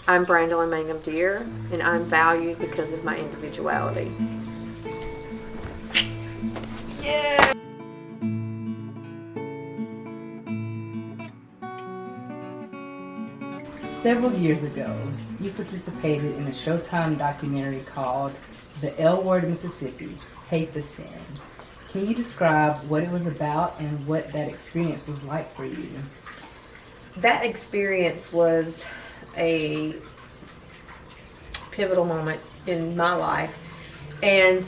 I'm Brandiilyne Mangum-Dear, and I'm valued because of my individuality. Yeah. Several years ago, you participated in a Showtime documentary called The L Word, Mississippi, Hate the Sin. Can you describe what it was about and what that experience was like for you? That experience was a pivotal moment in my life, and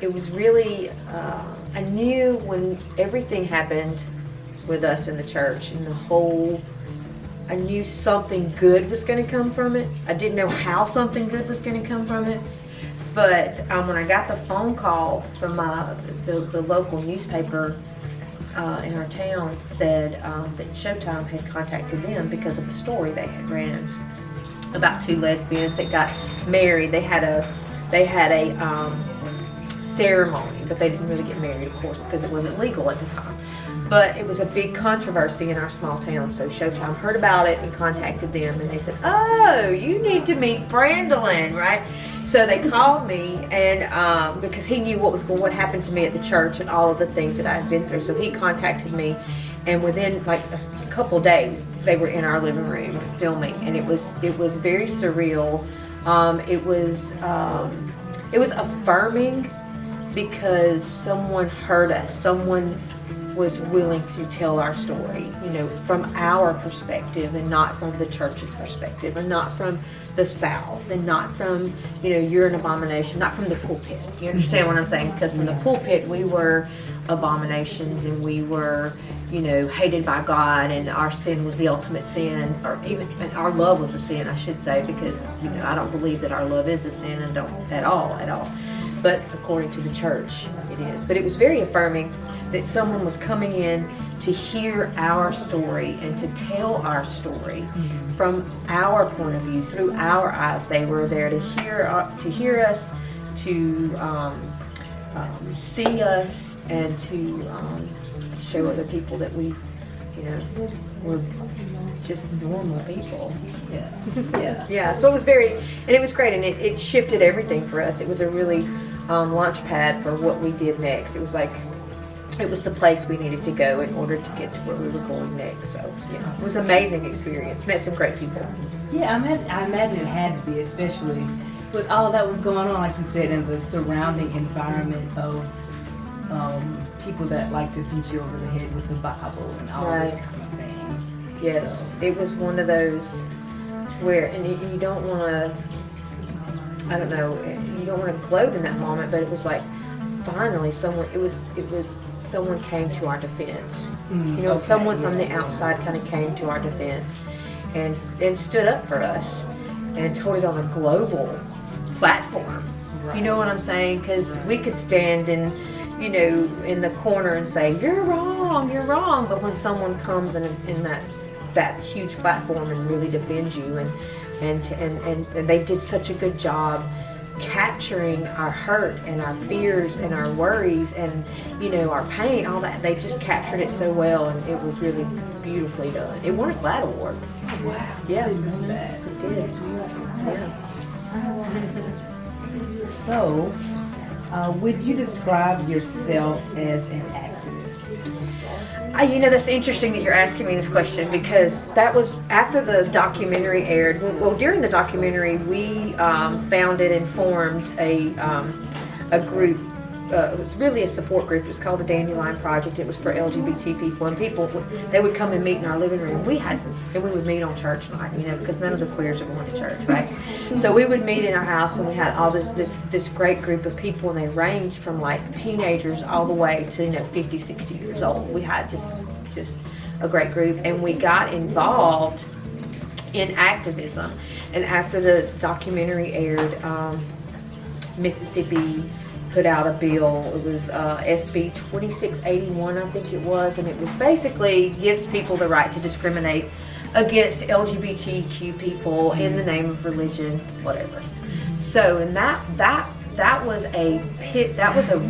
it was really, I knew when everything happened with us in the church and I knew something good was going to come from it. I didn't know how something good was going to come from it, but when I got the phone call from the local newspaper in our town, said that Showtime had contacted them because of a story they had ran about two lesbians that got married. They had a ceremony, but they didn't really get married, of course, because it wasn't legal at the time. But it was a big controversy in our small town, so Showtime heard about it and contacted them, and they said, "Oh, you need to meet Brandiilyne, right?" So they called me, and because he knew what happened to me at the church and all of the things that I had been through, so he contacted me, and within like a couple days, they were in our living room filming, and it was very surreal. It was affirming because someone heard us, someone was willing to tell our story, from our perspective and not from the church's perspective, and not from the South, and not from, you're an abomination, not from the pulpit. You understand what I'm saying? Because from the pulpit, we were abominations, and we were, hated by God, and our sin was the ultimate sin, and our love was a sin, I should say, because, I don't believe that our love is a sin, and don't at all. But according to the church, it is. But it was very affirming that someone was coming in to hear our story and to tell our story from our point of view, through our eyes. They were there to hear us, to see us, and to show other people that we, we're just normal people. Yeah. So it was it was great, and it shifted everything for us. It was a really launch pad for what we did next. It was the place we needed to go in order to get to where we were going next. So it was an amazing experience. Met some great people. Yeah, I imagine it had to be, especially with all that was going on, like you said, in the surrounding environment of people that like to beat you over the head with the Bible and all this kind of thing. Yes, It was one of those where, and you don't want to, you don't want to gloat in that moment, but it was like, finally someone came to our defense. Someone from the outside kind of came to our defense and stood up for us and told it on a global platform. Right. You know what I'm saying? Because we could stand in the corner and say, you're wrong. But when someone comes in that huge platform and really defends you, and they did such a good job capturing our hurt and our fears and our worries and our pain, all that. They just captured it so well, and it was really beautifully done. It won a GLAAD award. Oh, wow. Yeah, I didn't know that. It did. Yeah. So, would you describe yourself as an activist? That's interesting that you're asking me this question, because that was after the documentary aired. Well, during the documentary, we founded and formed a group. It was really a support group. It was called the Dandelion Project. It was for LGBT people, and they would come and meet in our living room. And we would meet on church night, because none of the queers are going to church, right? So we would meet in our house, and we had all this great group of people, and they ranged from like teenagers all the way to 50, 60 years old. We had just a great group, and we got involved in activism. And after the documentary aired, Mississippi put out a bill. It was SB 2681, I think it was, and it was basically gives people the right to discriminate against LGBTQ people in the name of religion, whatever. So, and that was a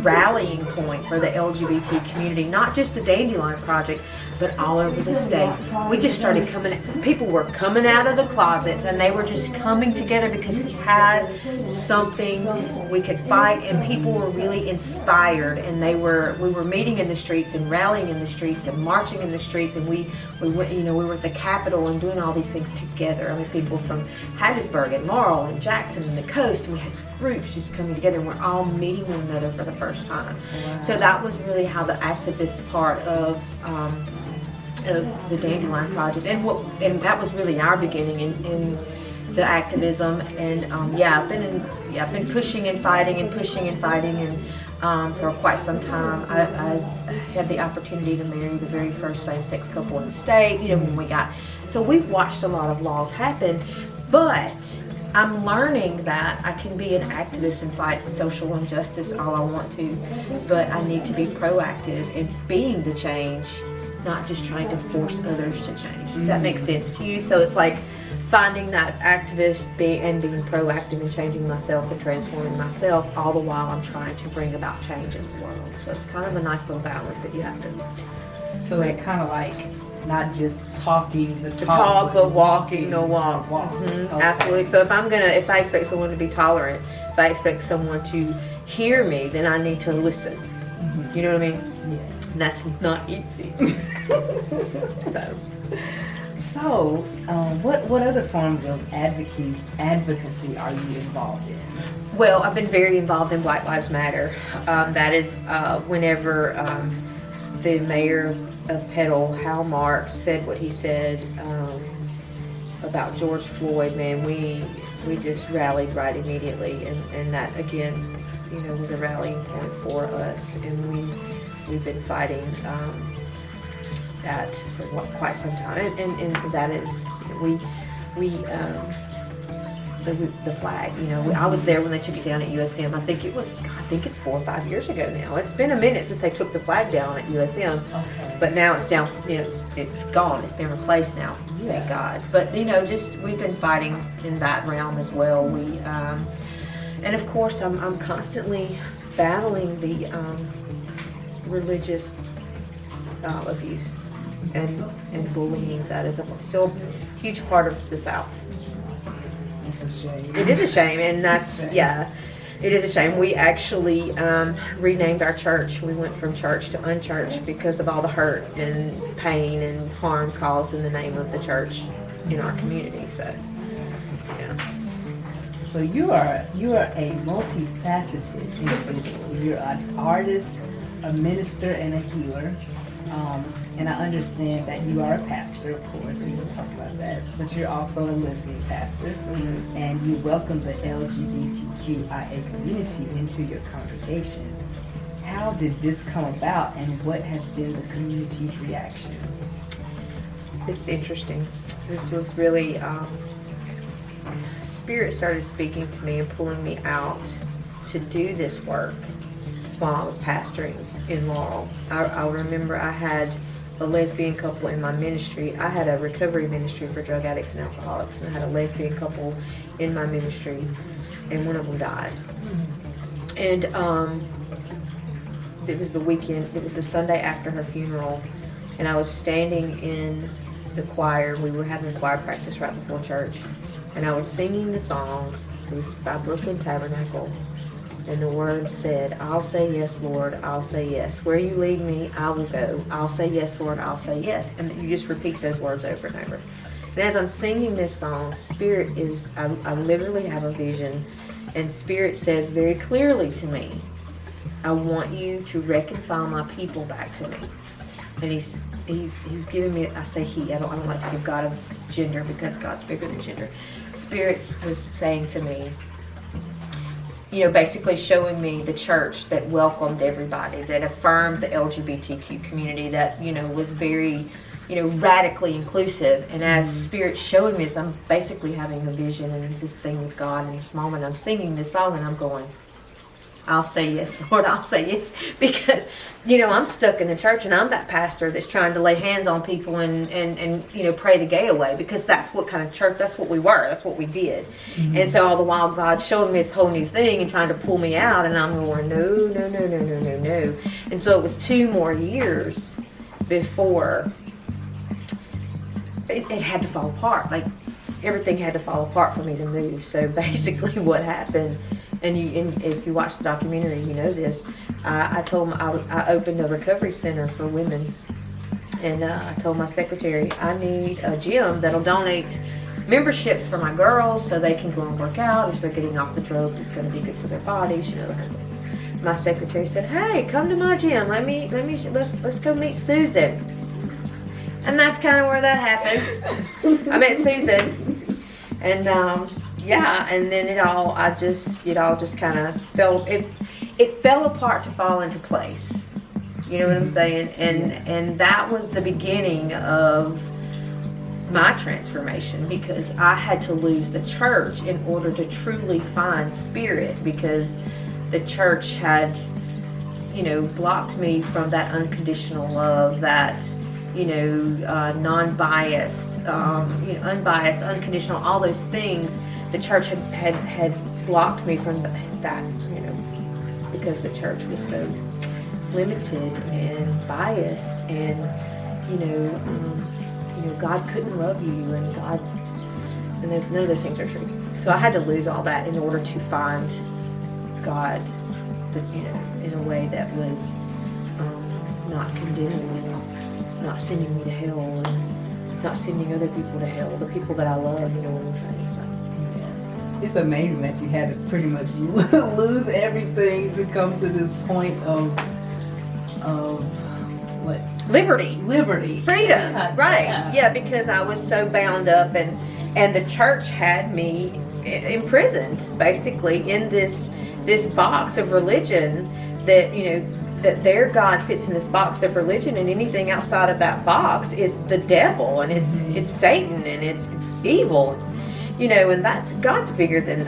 rallying point for the LGBT community, not just the Dandelion Project, but all over the state. We just started people were coming out of the closets, and they were just coming together because we had something we could fight, and people were really inspired, and we were meeting in the streets and rallying in the streets and marching in the streets, and we went, we were at the Capitol and doing all these things together. I mean, people from Hattiesburg and Laurel and Jackson and the coast, and we had groups just coming together, and we're all meeting one another for the first time. Wow. So that was really how the activist part of the Brandiilyne Project, and that was really our beginning in the activism. And I've been pushing and fighting and for quite some time. I had the opportunity to marry the very first same-sex couple in the state. So we've watched a lot of laws happen, but I'm learning that I can be an activist and fight social injustice all I want to, but I need to be proactive in being the change, not just trying to force others to change. Does that make sense to you? So it's like finding that activist and being proactive in changing myself and transforming myself, all the while I'm trying to bring about change in the world. So it's kind of a nice little balance that you have to. So it's kind of like not just talking the talk, but walking the walk. Okay. Absolutely. So if I expect someone to be tolerant, if I expect someone to hear me, then I need to listen. Mm-hmm. You know what I mean? Yeah. That's not easy. So, what other forms of advocacy are you involved in? Well, I've been very involved in Black Lives Matter. That is whenever the mayor of Petal, Hal Marks, said what he said about George Floyd, man, we just rallied right immediately, and that again, was a rallying point for us, and we've been fighting that for quite some time, and that is the flag. I was there when they took it down at USM. I think it's 4 or 5 years ago now. It's been a minute since they took the flag down at USM. Okay. But now it's down. It's gone. It's been replaced now. Yeah. Thank God. But we've been fighting in that realm as well. And of course I'm constantly battling the religious abuse and bullying that is still a huge part of the South. It's a shame. It is a shame, and it is a shame. We actually renamed our church. We went from church to unchurched because of all the hurt and pain and harm caused in the name of the church in our community. So, yeah. So you are a multifaceted individual. You're an artist, a minister, and a healer. And I understand that you are a pastor, of course, we will talk about that, but you're also a lesbian pastor, mm-hmm. and you welcome the LGBTQIA community into your congregation. How did this come about, and what has been the community's reaction? This is interesting. This was really, Spirit started speaking to me and pulling me out to do this work while I was pastoring in Laurel. I remember I had a lesbian couple in my ministry. I had a recovery ministry for drug addicts and alcoholics, and I had a lesbian couple in my ministry, and one of them died. And it was the weekend, it was the Sunday after her funeral, and I was standing in the choir. We were having choir practice right before church, and I was singing the song. It was by Brooklyn Tabernacle. And the words said, "I'll say yes, Lord, I'll say yes. Where you lead me, I will go. I'll say yes, Lord, I'll say yes." And you just repeat those words over and over. And as I'm singing this song, Spirit I literally have a vision, and Spirit says very clearly to me, "I want you to reconcile my people back to me." And he's giving me, I say he, I don't like to give God a gender because God's bigger than gender. Spirit was saying to me, basically showing me the church that welcomed everybody, that affirmed the LGBTQ community, that, was very, radically inclusive. And as Spirit's showing me this, I'm basically having a vision and this thing with God in this moment. I'm singing this song and I'm going, "I'll say yes, Lord, I'll say yes," because, I'm stuck in the church, and I'm that pastor that's trying to lay hands on people and pray the gay away, because that's what kind of church, that's what we were, that's what we did. Mm-hmm. And so all the while God's showing me this whole new thing and trying to pull me out, and I'm going, no. And so it was 2 more years before it had to fall apart. Like everything had to fall apart for me to move. So basically, what happened, and if you watch the documentary, you know this. I told them I opened a recovery center for women, and I told my secretary I need a gym that'll donate memberships for my girls so they can go and work out. If they're getting off the drugs, it's going to be good for their bodies, you know. My secretary said, "Hey, come to my gym. Let's go meet Susan." And that's kind of where that happened. I met Susan, and and then it all just kind of fell. It fell apart to fall into place. You know what I'm saying? And that was the beginning of my transformation, because I had to lose the church in order to truly find spirit, because the church had, blocked me from that unconditional love, that, non-biased, unbiased, unconditional, all those things. The church had blocked me from that, because the church was so limited and biased, and, God couldn't love you, and none of those things are true. So I had to lose all that in order to find God, in a way that was not condemning and not sending me to hell, and not sending other people to hell, the people that I love, you know what I'm saying? So, it's amazing that you had to pretty much lose everything to come to this point of what? Liberty. Freedom. Right. Yeah, because I was so bound up, and the church had me imprisoned, basically, in this box of religion, that, that their God fits in this box of religion, and anything outside of that box is the devil, and it's Satan, and it's evil. And God's bigger than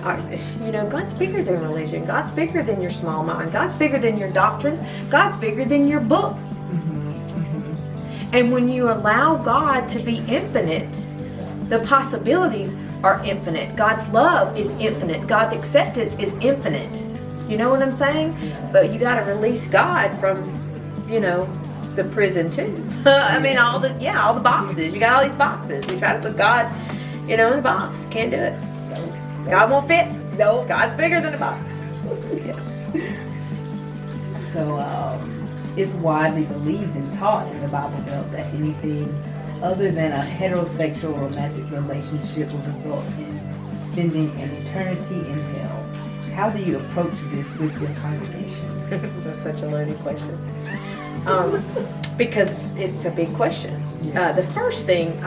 God's bigger than religion. God's bigger than your small mind. God's bigger than your doctrines. God's bigger than your book. And when you allow God to be infinite, the possibilities are infinite. God's love is infinite. God's acceptance is infinite. You know what I'm saying? But you got to release God from, the prison too. I mean, all the boxes. You got all these boxes. You try to put God, in a box. Can't do it. God won't fit. No. God's bigger than a box. Yeah. So, it's widely believed and taught in the Bible Belt that anything other than a heterosexual romantic relationship will result in spending an eternity in hell. How do you approach this with your congregation? That's such a loaded question. Because it's a big question. The first thing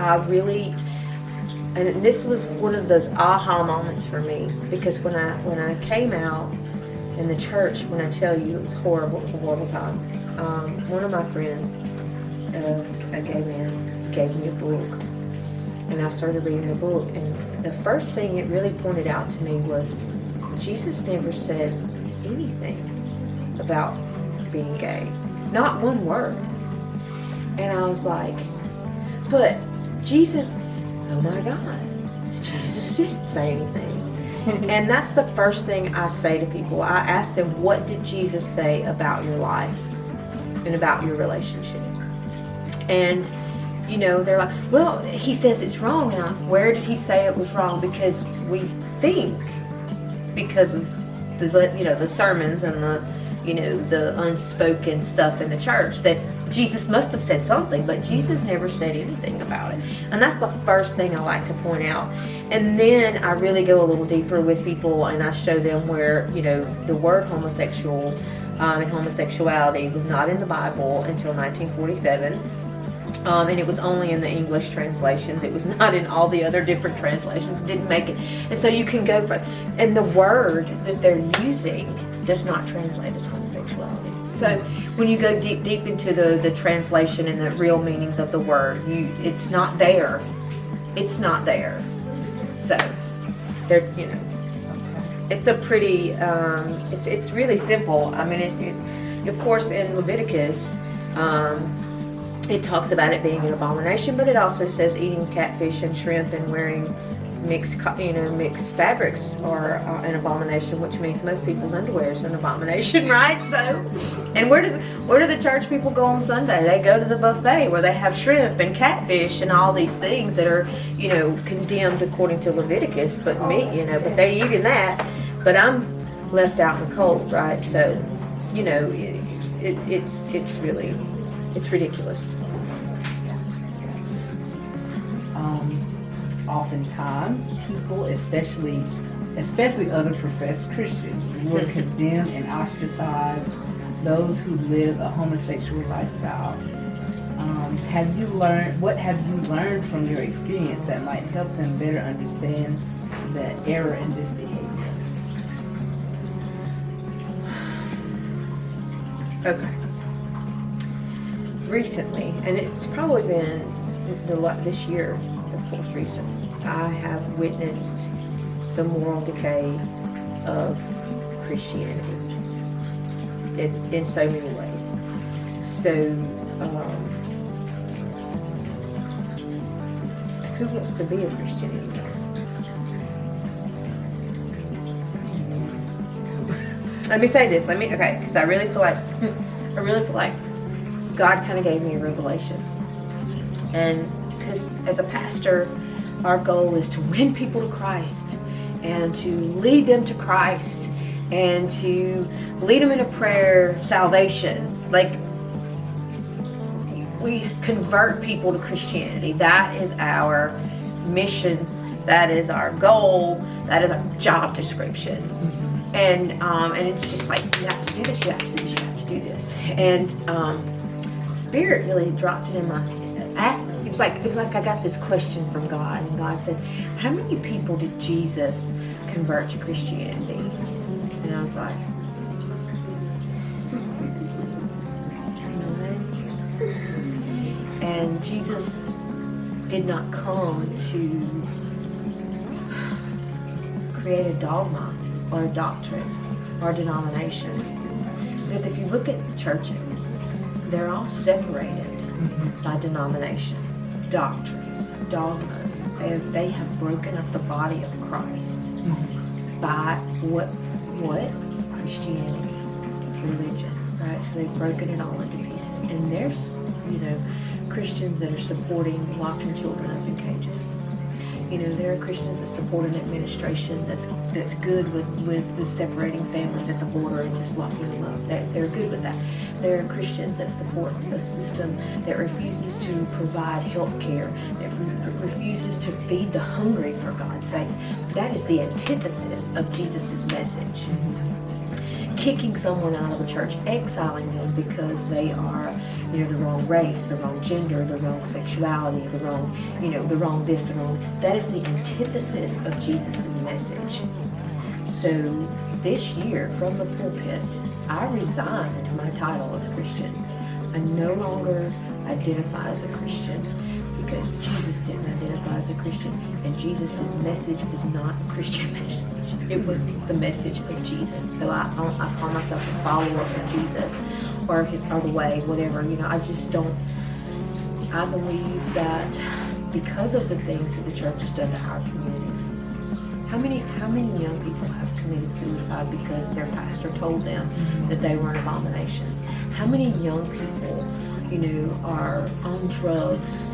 and this was one of those aha moments for me, because when I came out in the church, when I tell you, it was horrible. It was a horrible time. One of my friends, a gay man, gave me a book, and I started reading the book, and the first thing it really pointed out to me was Jesus never said anything about being gay. Not one word. And I was like, but Jesus, oh my God, Jesus didn't say anything. And that's the first thing I say to people. I ask them, what did Jesus say about your life and about your relationship? And, they're like, well, he says it's wrong. And where did he say it was wrong? Because we think, because of the sermons and the unspoken stuff in the church, that Jesus must have said something, but Jesus never said anything about it. And that's the first thing I like to point out. And then I really go a little deeper with people, and I show them where, the word homosexual and homosexuality was not in the Bible until 1947. And it was only in the English translations. It was not in all the other different translations. It didn't make it. And so you can go for, and the word that they're using does not translate as homosexuality. So when you go deep into the translation and the real meanings of the word, it's not there. It's not there. So they're, it's a pretty, it's really simple. I mean, of course, in Leviticus, it talks about it being an abomination, but it also says eating catfish and shrimp and wearing mixed fabrics are an abomination, which means most people's underwear is an abomination, right? So, and where do the church people go on Sunday? They go to the buffet where they have shrimp and catfish and all these things that are, condemned according to Leviticus, but but they eat in that. But I'm left out in the cold, right? So, it's ridiculous. Oftentimes, people, especially other professed Christians, will condemn and ostracize those who live a homosexual lifestyle. What have you learned from your experience that might help them better understand the error in this behavior? Okay. Recently, and it's probably been this year, of course, recent, I have witnessed the moral decay of Christianity in so many ways. So, who wants to be a Christian anymore? Let me say this. Because I really feel like God kind of gave me a revelation. And because as a pastor, our goal is to win people to Christ and to lead them to Christ and to lead them in a prayer of salvation. Like, we convert people to Christianity. That is our mission. That is our goal. That is our job description. And it's just like, you have to do this, you have to do this, you have to do this. And Spirit really dropped it in my asked me. It was like I got this question from God, and God said, how many people did Jesus convert to Christianity? And I was like, 9. And Jesus did not come to create a dogma or a doctrine or a denomination. Because if you look at churches, they're all separated by denomination, doctrines, dogmas. They have broken up the body of Christ by what? Christianity, religion, right? So they've broken it all into pieces. And there's, Christians that are supporting locking children up in cages. There are Christians that support an administration that's good with separating families at the border and just locking them up. They're good with that. There are Christians that support a system that refuses to provide health care, that refuses to feed the hungry, for God's sakes. That is the antithesis of Jesus' message. Kicking someone out of a church, exiling them because they are, the wrong race, the wrong gender, the wrong sexuality, the wrong this, the wrong. That is the antithesis of Jesus' message. So this year, from the pulpit, I resigned my title as Christian. I no longer identify as a Christian because Jesus didn't identify as a Christian, and Jesus' message was not a Christian message. It was the message of Jesus. So I call myself a follower of Jesus, or the way, whatever. I just don't. I believe that because of the things that the church has done to our community. How many young people have committed suicide because their pastor told them that they were an abomination? How many young people, are on drugs,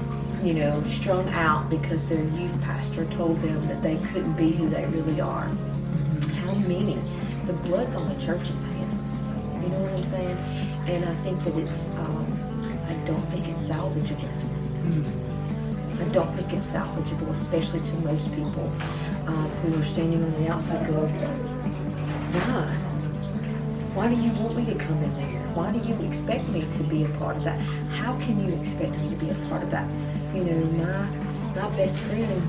strung out because their youth pastor told them that they couldn't be who they really are? How many? The blood's on the church's hands. You know what I'm saying? And I think that I don't think it's salvageable. I don't think it's salvageable, especially to most people who are standing on the outside going, why do you want me to come in there? Why do you expect me to be a part of that? How can you expect me to be a part of that? My best friend,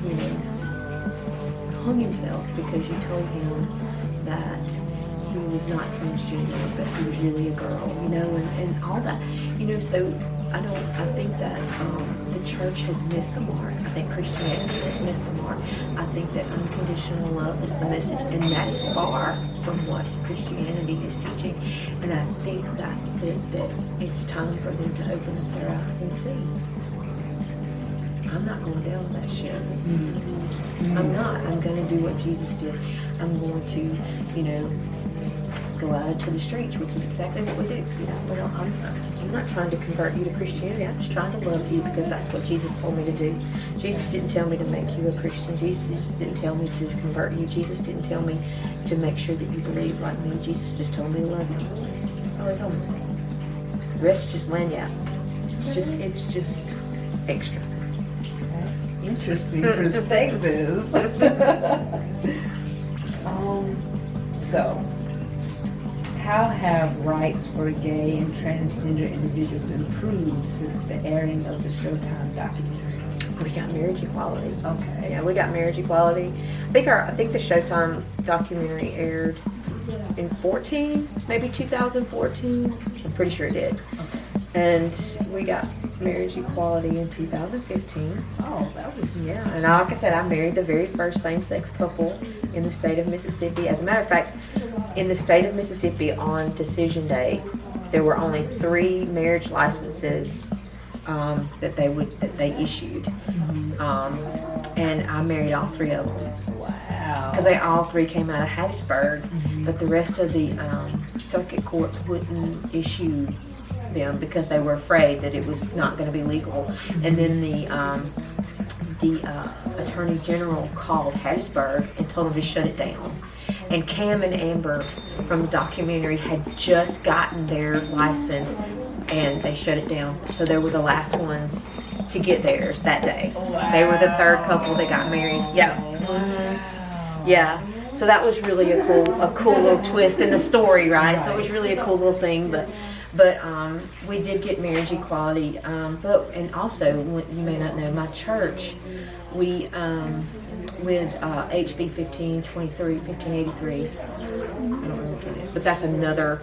hung himself because you told him that he was not transgender, but he was really a girl, and all that. So I think that the church has missed the mark. I think Christianity has missed the mark. I think that unconditional love is the message, and that is far from what Christianity is teaching. And I think that it's time for them to open up their eyes and see. I'm not going down that ship. I'm not. I'm going to do what Jesus did. I'm going to, you know, go out into the streets, which is exactly what we do. You know, I'm not trying to convert you to Christianity. I'm just trying to love you because that's what Jesus told me to do. Jesus didn't tell me to make you a Christian. Jesus didn't tell me to convert you. Jesus didn't tell me to make sure that you believe like me. Jesus just told me to love you. That's all he told me. The rest is just lanyard. It's just extra. Interesting perspective. So, how have rights for gay and transgender individuals improved since the airing of the Showtime documentary? We got marriage equality. Okay. Yeah, we got marriage equality. I think the Showtime documentary aired in 14, maybe 2014. I'm pretty sure it did. Okay. And we got marriage equality in 2015. Oh, that was... Yeah, and like I said, I married the very first same-sex couple in the state of Mississippi. As a matter of fact, in the state of Mississippi on decision day, there were only 3 marriage licenses that they issued, and I married all 3 of them. Wow. Because they all 3 came out of Hattiesburg, but the rest of the circuit courts wouldn't issue them because they were afraid that it was not going to be legal. And then the Attorney General called Hattiesburg and told them to shut it down. And Cam and Amber from the documentary had just gotten their license and they shut it down. So they were the last ones to get theirs that day. Wow. They were the 3rd couple that got married. Yeah. Wow. Yeah. So that was really a cool little twist in the story, right? So it was really a cool little thing, but we did get marriage equality. And also, you may not know, my church, we with HB 1583, I don't remember which one it is, but that's another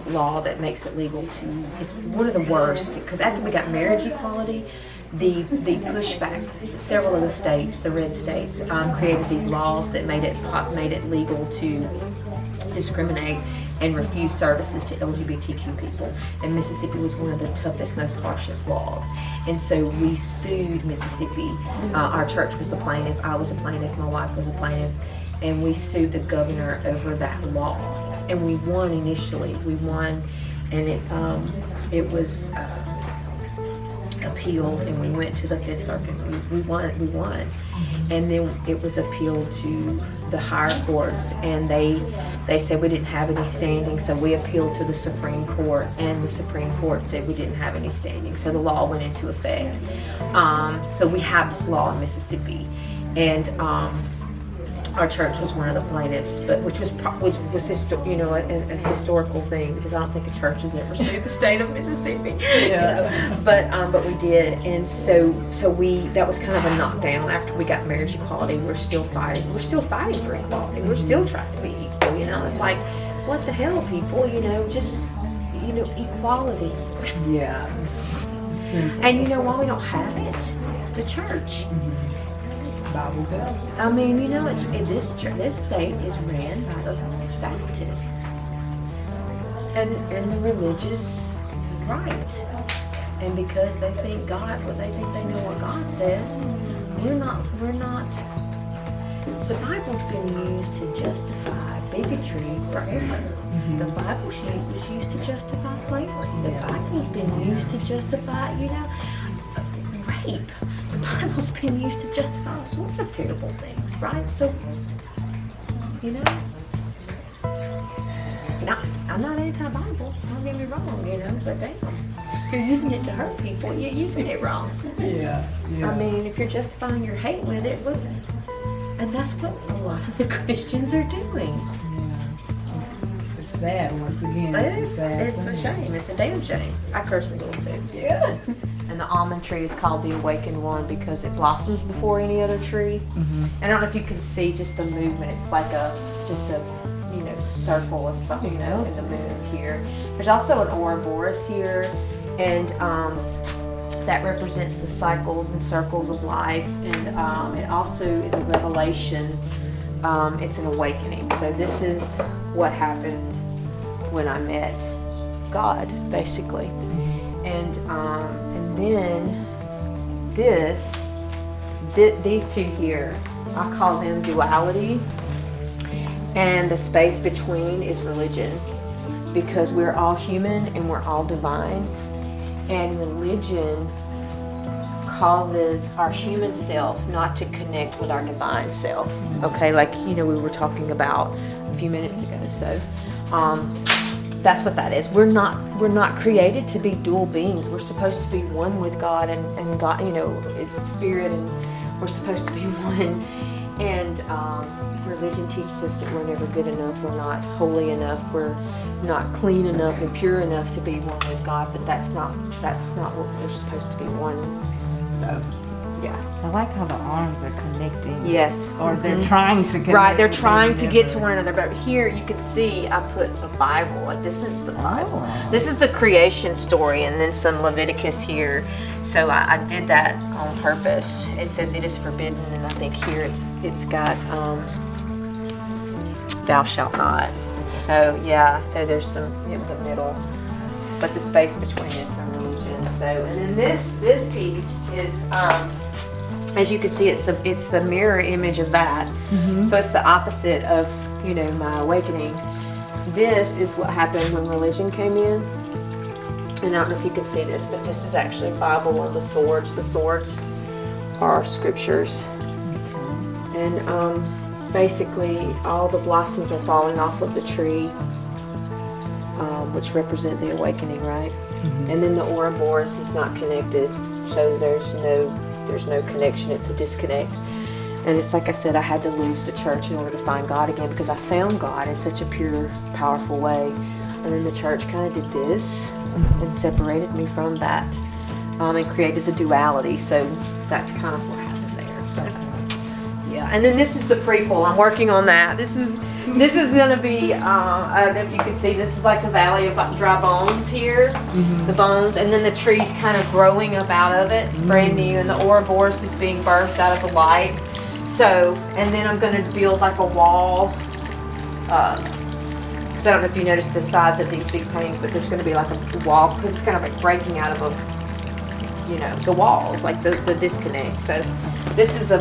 law that makes it legal to. It's one of the worst because after we got marriage equality, the pushback. Several of the states, the red states, created these laws that made it legal to discriminate and refuse services to LGBTQ people. And Mississippi was one of the toughest, most harshest laws. And so we sued Mississippi. Our church was a plaintiff, I was a plaintiff, my wife was a plaintiff, and we sued the governor over that law. And we won initially. We won, and it was appealed, and we went to the 5th Circuit. We won. And then it was appealed to the higher courts, and they said we didn't have any standing, so we appealed to the Supreme Court, and the Supreme Court said we didn't have any standing, so the law went into effect. So we have this law in Mississippi, and our church was one of the plaintiffs, but which was a historical thing because I don't think a church has ever sued the state of Mississippi. Yeah. But we did, and so that was kind of a knockdown. After we got marriage equality, we're still fighting. We're still fighting for equality. We're still trying to be equal. It's like, what the hell, people? Just equality. Yeah. And you know why we don't have it? The church. Bible Belt. I mean, this state is ran by the Baptists and the religious right, and because they think they know what God says. We're not. The Bible's been used to justify bigotry forever. The Bible was used to justify slavery. The Bible's been used to justify, rape. The Bible's been used to justify all sorts of terrible things, right? So, I'm not anti-Bible, don't get me wrong, but damn, if you're using it to hurt people, you're using it wrong. Yeah. I mean, if you're justifying your hate with it, and that's what a lot of the Christians are doing. Yeah. It's sad, once again. It's a shame. It's a damn shame. I curse a little too. Yeah. And the almond tree is called the awakened one because it blossoms before any other tree. And I don't know if you can see just the movement. It's like just a circle of something, and the moon is here. There's also an Ouroboros here, and that represents the cycles and circles of life. And it also is a revelation. It's an awakening. So this is what happened when I met God, basically. And then these two here, I call them duality, and the space between is religion, because we're all human and we're all divine, and religion causes our human self not to connect with our divine self. Okay, like we were talking about a few minutes ago. So that's what that is. We're not created to be dual beings. We're supposed to be one with God and God, it's spirit, and we're supposed to be one. And religion teaches us that we're never good enough, we're not holy enough, we're not clean enough and pure enough to be one with God, but that's not what we're supposed to be one. So, yeah. I like how the arms are connecting. Yes. Or they're trying to connect. Right, they're trying to get to one another. But here you can see I put a Bible. Like, this is the Bible. Oh. This is the creation story, and then some Leviticus here. So I did that on purpose. It says it is forbidden, and I think here it's got thou shalt not. So yeah, so there's some in the middle, but the space between is some religion. So, and then this piece is as you can see, it's the mirror image of that. Mm-hmm. So it's the opposite of my awakening. This is what happened when religion came in. And I don't know if you can see this, but this is actually Bible on the swords. The swords are scriptures. And basically all the blossoms are falling off of the tree, which represent the awakening, right? Mm-hmm. And then the Ouroboros is not connected, so there's no connection. It's a disconnect. And it's like I said, I had to lose the church in order to find God again, because I found God in such a pure, powerful way. And then the church kind of did this and separated me from that, and created the duality. So that's kind of what happened there. So yeah, and then this is the prequel. I'm working on that. This is going to be, I don't know if you can see, this is like the valley of dry bones here, the bones, and then the tree's kind of growing up out of it, brand new, and the Ouroboros is being birthed out of the light. So, and then I'm going to build like a wall, because I don't know if you noticed the sides of these big paintings, but there's going to be like a wall, because it's kind of like breaking out of the walls, like the disconnect. So this is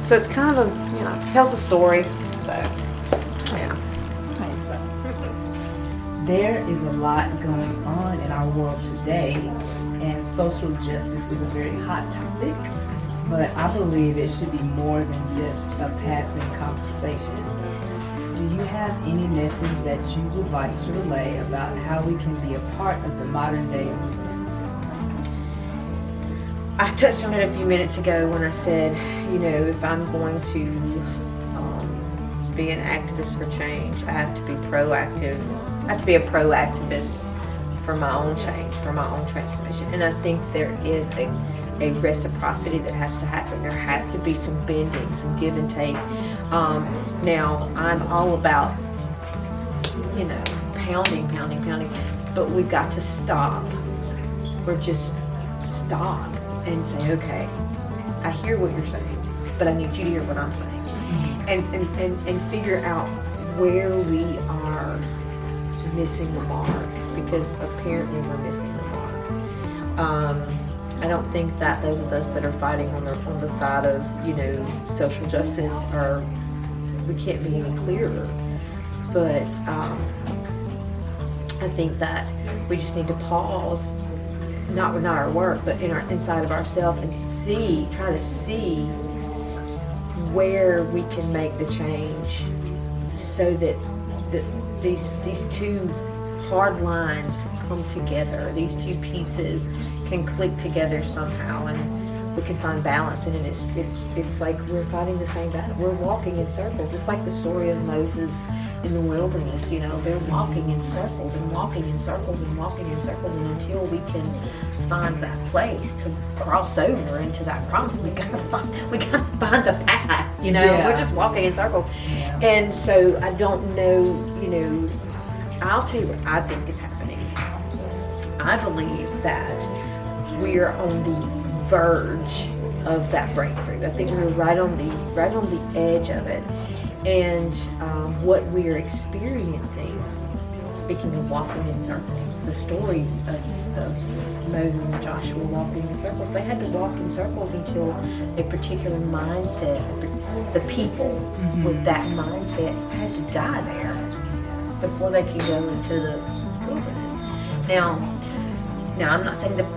so it's kind of it tells a story. So, yeah. There is a lot going on in our world today, and social justice is a very hot topic, but I believe it should be more than just a passing conversation. Do you have any message that you would like to relay about how we can be a part of the modern day movements? I touched on it a few minutes ago when I said, if I'm going to be an activist for change, I have to be proactive. I have to be a proactivist for my own change, for my own transformation. And I think there is a reciprocity that has to happen. There has to be some bending, some give and take. Now, I'm all about, pounding, but we've got to stop, or just stop and say, okay, I hear what you're saying, but I need you to hear what I'm saying. And figure out where we are missing the mark, because apparently we're missing the mark. I don't think that those of us that are fighting on the side of social justice we can't be any clearer. But I think that we just need to pause, not our work, but inside of ourselves, and try to see where we can make the change, so that these two hard lines come together. These two pieces can click together somehow, and we can find balance. And it's like we're fighting the same battle. We're walking in circles. It's like the story of Moses in the wilderness. They're walking in circles and walking in circles and walking in circles, and until we can find that place to cross over into that promise, we gotta find the path. Yeah. We're just walking in circles. Yeah. And so I don't know. I'll tell you what I think is happening. I believe that we are on the verge of that breakthrough. I think we're right on the edge of it, and what we are experiencing speaking of walking in circles, the story of Moses and Joshua walking in circles, they had to walk in circles until a particular mindset, the people with that mindset had to die there before they could go into the wilderness. Now I'm not saying that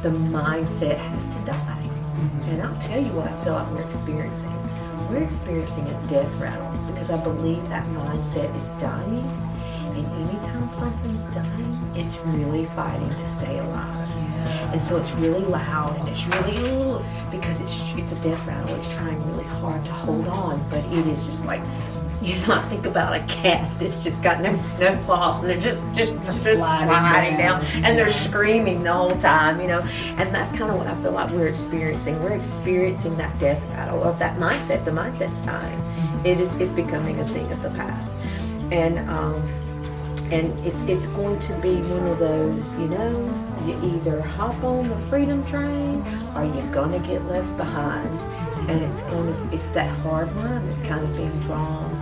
the mindset has to die. And I'll tell you what I feel like we're experiencing. We're experiencing a death rattle because I believe that mindset is dying. And anytime something's dying, it's really fighting to stay alive. And so it's really loud and it's really, because it's a death rattle. It's trying really hard to hold on, but it is just like, I think about a cat that's just got no claws and they're just sliding down and they're screaming the whole time, and that's kind of what I feel like we're experiencing. We're experiencing that death battle of that mindset. The mindset's dying. It's becoming a thing of the past. And it's going to be one of those, you either hop on the freedom train or you're gonna get left behind. And it's that hard line that's kind of being drawn.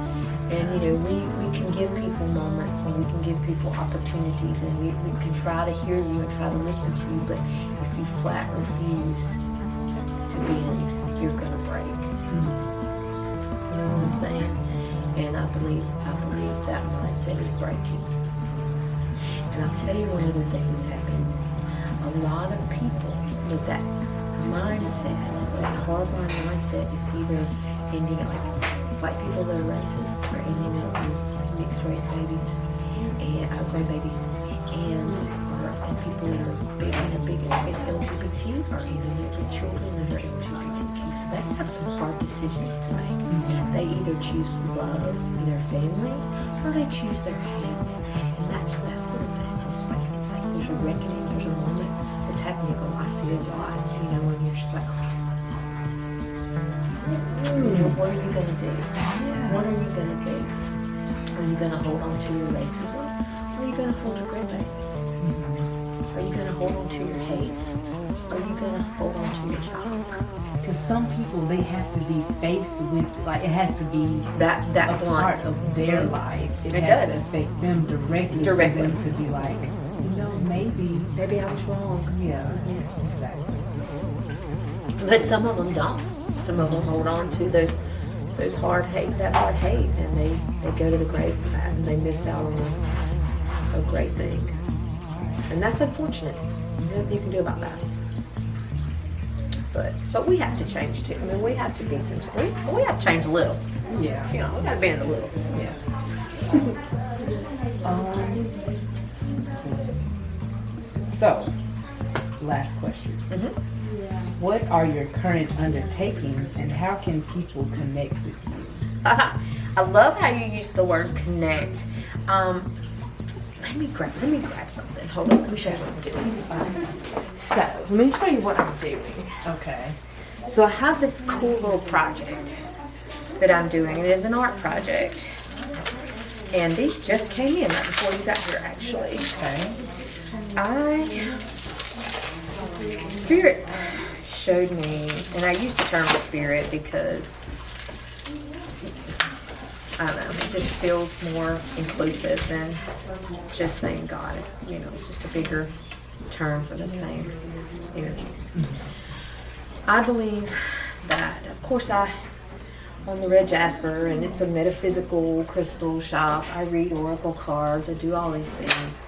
And we can give people moments and we can give people opportunities and we can try to hear you and try to listen to you, but if you flat refuse to bend, you're gonna break. You know what I'm saying? And I believe that mindset is breaking. And I'll tell you one other thing that's happening. A lot of people with that mindset, that hardline mindset, is either ending up like white people that are racist or ending up with mixed race babies and grandbabies and people that are big against LGBT or even their children that are LGBTQ. So they have some hard decisions to make. They either choose love in their family or they choose their hate. And that's what it's happening. It's like there's a reckoning, there's a moment that's happening. Oh, I see a lot, and you're just like, what are you going to do? What are you going to do? Are you going to hold on to your racism? Or are you going to hold your grandbaby? Are you going to hold on to your hate? Or are you going to hold on to your child? Because some people, they have to be faced with, it has to be that a part of their life. It has to affect them directly. For them to be like, maybe I was wrong. Yeah, exactly. But some of them don't. Some of them hold on to that hard hate, and they go to the grave for that, and they miss out on a great thing. And that's unfortunate. There's nothing you can do about that. But we have to change too. I mean, we have to be we have to change a little. Yeah. We got to bend a little. Yeah. So, last question. What are your current undertakings and how can people connect with you? I love how you use the word connect. Let me grab something. Hold on, let me show you what I'm doing. So, let me show you what I'm doing. Okay. So I have this cool little project that I'm doing. It is an art project. And these just came in right before you got here, actually. Okay. Spirit showed me, and I use the term spirit because, I don't know, it just feels more inclusive than just saying God. It's just a bigger term for the same energy. I believe that, of course, on the Red Jasper, and it's a metaphysical crystal shop. I read oracle cards. I do all these things.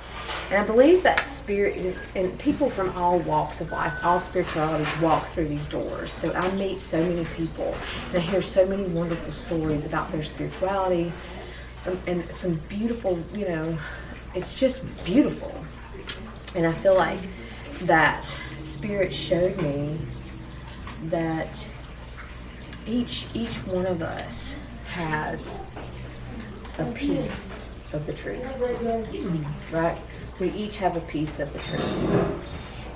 And I believe that spirit, and people from all walks of life, all spiritualities walk through these doors. So I meet so many people, and I hear so many wonderful stories about their spirituality, and some beautiful, it's just beautiful. And I feel like that spirit showed me that each one of us has a piece of the truth, right? We each have a piece of the truth.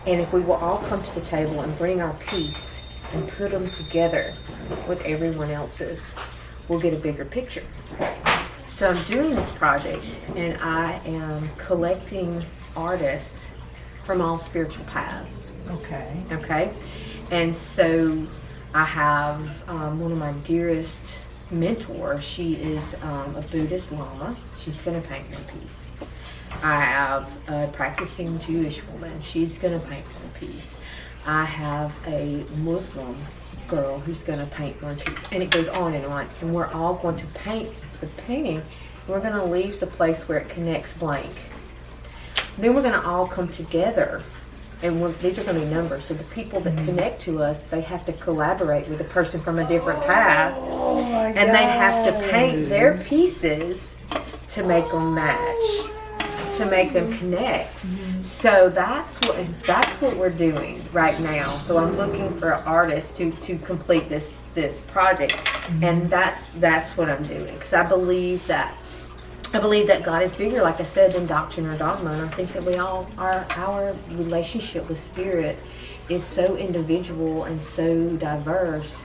And if we will all come to the table and bring our piece and put them together with everyone else's, we'll get a bigger picture. So I'm doing this project, and I am collecting artists from all spiritual paths. Okay. And so I have one of my dearest mentor, she is a Buddhist Lama. She's going to paint one piece. I have a practicing Jewish woman. She's going to paint one piece. I have a Muslim girl who's going to paint one piece. And it goes on. And we're all going to paint the painting. We're going to leave the place where it connects blank. Then we're going to all come together. And these are going to be numbers. So the people that connect to us, they have to collaborate with a person from a different path. And they have to paint their pieces to make them match, to make them connect. So that's what we're doing right now. So I'm looking for an artist to complete this project. And that's what I'm doing. Because I believe that God is bigger, like I said, than doctrine or dogma. And I think that our relationship with Spirit is so individual and so diverse.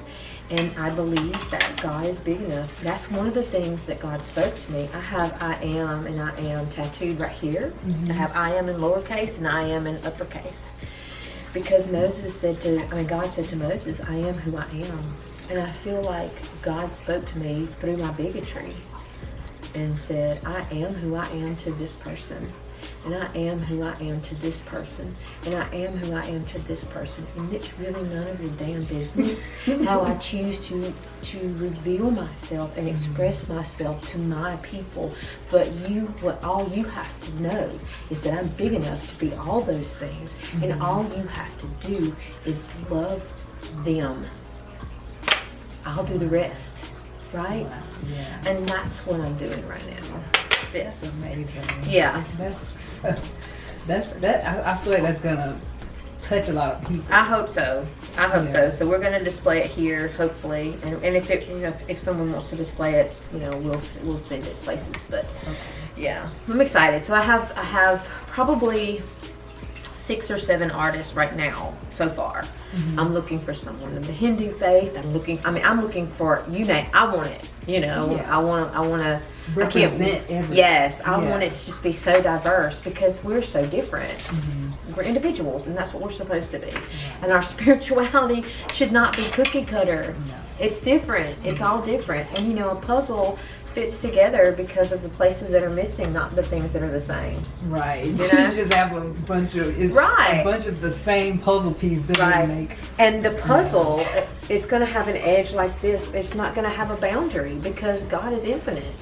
And I believe that God is big enough. That's one of the things that God spoke to me. I have I am and I am tattooed right here. I have I am in lowercase and I am in uppercase. Because God said to Moses, I am who I am. And I feel like God spoke to me through my bigotry and said, I am who I am to this person. And I am who I am to this person. And I am who I am to this person. And it's really none of your damn business how I choose to reveal myself and express myself to my people. But all you have to know is that I'm big enough to be all those things. And all you have to do is love them. I'll do the rest. Right? Wow. Yeah. And that's what I'm doing right now. This. That's amazing. Yeah. I feel like that's gonna touch a lot of people. I hope so. So we're gonna display it here, hopefully. And if someone wants to display it, we'll send it places. But yeah, I'm excited. So I have probably 6 or 7 artists right now so far. I'm looking for someone in the Hindu faith. I'm looking for I want it. I want to represent everything. Yes, I want it to just be so diverse because we're so different. We're individuals, and that's what we're supposed to be. And our spirituality should not be cookie cutter. No. It's different. It's all different. And a puzzle fits together because of the places that are missing, not the things that are the same. Right. You just have a bunch of the same puzzle piece doesn't make. And the puzzle is going to have an edge like this. It's not going to have a boundary because God is infinite.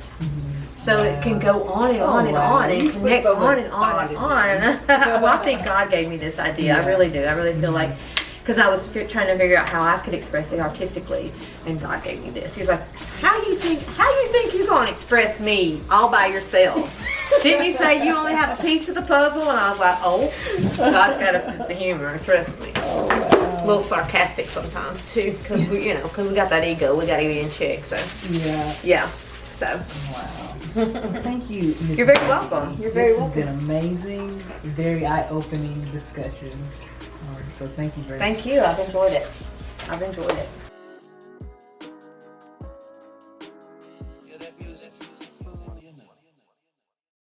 So it can go on and on and on and connect on and on and on. Well, I think God gave me this idea. I really do. I really feel like, because I was trying to figure out how I could express it artistically, and God gave me this. He's like, how you think you're going to express me all by yourself? Didn't you say you only have a piece of the puzzle? And I was like, God's got a sense of humor, trust me. A little sarcastic sometimes too, because we got that ego, we got to be in check. So yeah. So wow. Thank you, Ms. You're very welcome. You're very welcome. This has been amazing, very eye-opening discussion. So thank you very much. Thank you. I've enjoyed it.